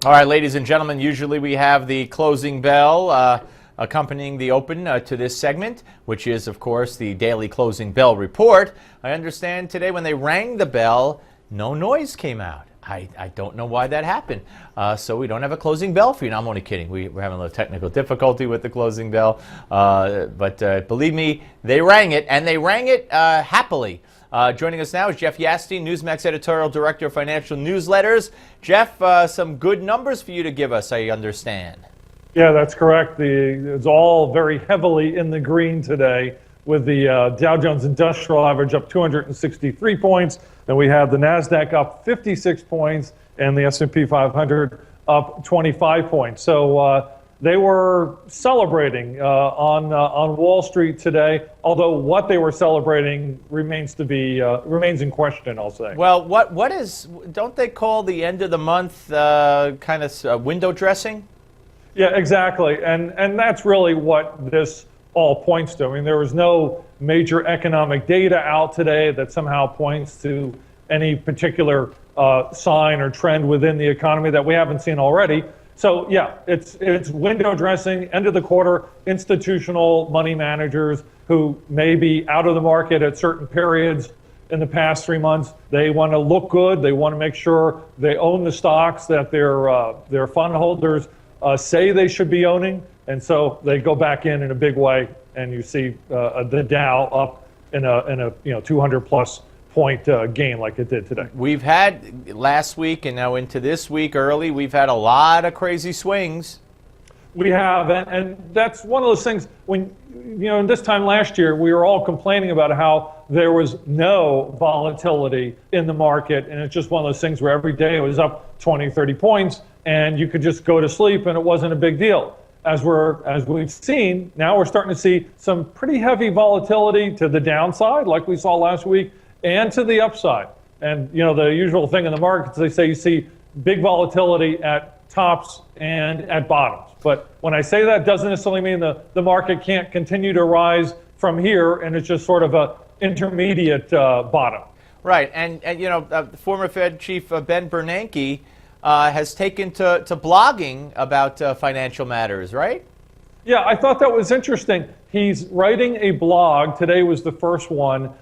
All right, ladies and gentlemen, usually we have the closing bell accompanying the open to this segment, which is, of course, the daily closing bell report. I understand today when they rang the bell, no noise came out. I don't know why that happened. So we don't have a closing bell for you. No, I'm only kidding. We're having a little technical difficulty with the closing bell. But believe me, they rang it, and they rang it happily. Joining us now is Jeff Yastine, Newsmax Editorial Director of Financial Newsletters. Jeff, some good numbers for you to give us, I understand. Yeah, that's correct. It's all very heavily in the green today, with the Dow Jones Industrial Average up 263 points. Then we have the NASDAQ up 56 points and the S&P 500 up 25 points. So they were celebrating on Wall Street today, although what they were celebrating remains in question, I'll say. Well, don't they call the end of the month kind of window dressing? Yeah, exactly. And that's really what this all points to. I mean, there was no major economic data out today that somehow points to any particular sign or trend within the economy that we haven't seen already. So yeah, it's window dressing, end of the quarter, institutional money managers who may be out of the market at certain periods in the past 3 months. They want to look good. They want to make sure they own the stocks that their fund holders say they should be owning. And so they go back in a big way, and you see the Dow up in a 200 plus point gain like it did today. We've had last week and now into this week early, we've had a lot of crazy swings. We have, and that's one of those things when, in this time last year, we were all complaining about how there was no volatility in the market, and it's just one of those things where every day it was up 20, 30 points, and you could just go to sleep and it wasn't a big deal. As we've seen, now we're starting to see some pretty heavy volatility to the downside, like we saw last week, and to the upside. And the usual thing in the markets, they say you see big volatility at tops and at bottoms. But when I say that, doesn't necessarily mean the market can't continue to rise from here, and it's just sort of a intermediate bottom. Right, and former Fed Chief Ben Bernanke has taken to blogging about financial matters, right? Yeah, I thought that was interesting. He's writing a blog. Today was the first one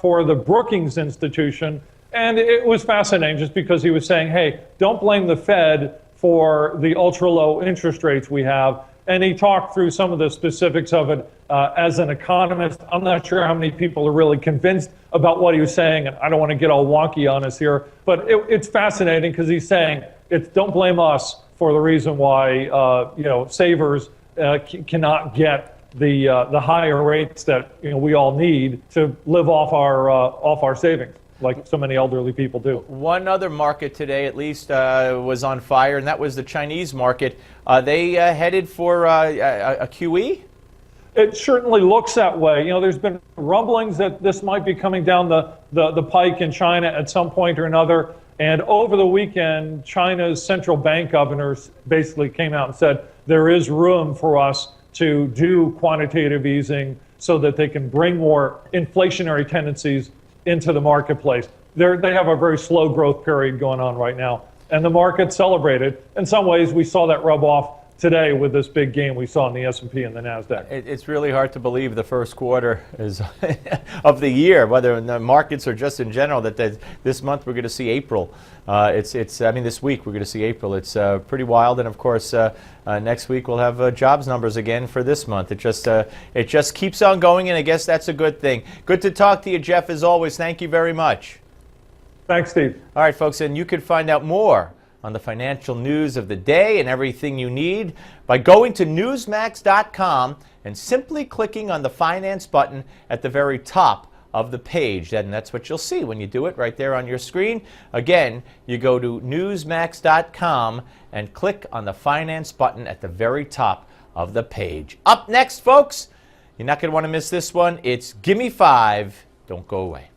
for the Brookings Institution. And it was fascinating just because he was saying, hey, don't blame the Fed for the ultra low interest rates we have. And he talked through some of the specifics of it. As an economist, I'm not sure how many people are really convinced about what he was saying, and I don't want to get all wonky on us here, but it's fascinating because he's saying don't blame us for the reason why savers cannot get the higher rates that we all need to live off our savings, like so many elderly people do. One other market today, at least, was on fire, and that was the Chinese market. Are they headed for a QE? It certainly looks that way. There's been rumblings that this might be coming down the pike in China at some point or another. And over the weekend, China's central bank governors basically came out and said there is room for us to do quantitative easing so that they can bring more inflationary tendencies into the marketplace. They have a very slow growth period going on right now, and the market celebrated. In some ways, we saw that rub off today with this big gain we saw in the S&P and the NASDAQ. It's really hard to believe the first quarter is of the year, whether in the markets or just in general, that this month we're going to see April. This week we're going to see April. It's pretty wild, and of course next week we'll have jobs numbers again for this month. It just keeps on going, and I guess that's a good thing. Good to talk to you, Jeff, as always. Thank you very much. Thanks, Steve. All right, folks, and you can find out more on the financial news of the day and everything you need by going to Newsmax.com and simply clicking on the finance button at the very top of the page. And that's what you'll see when you do it right there on your screen. Again, you go to Newsmax.com and click on the finance button at the very top of the page. Up next, folks, you're not going to want to miss this one. It's Gimme 5. Don't go away.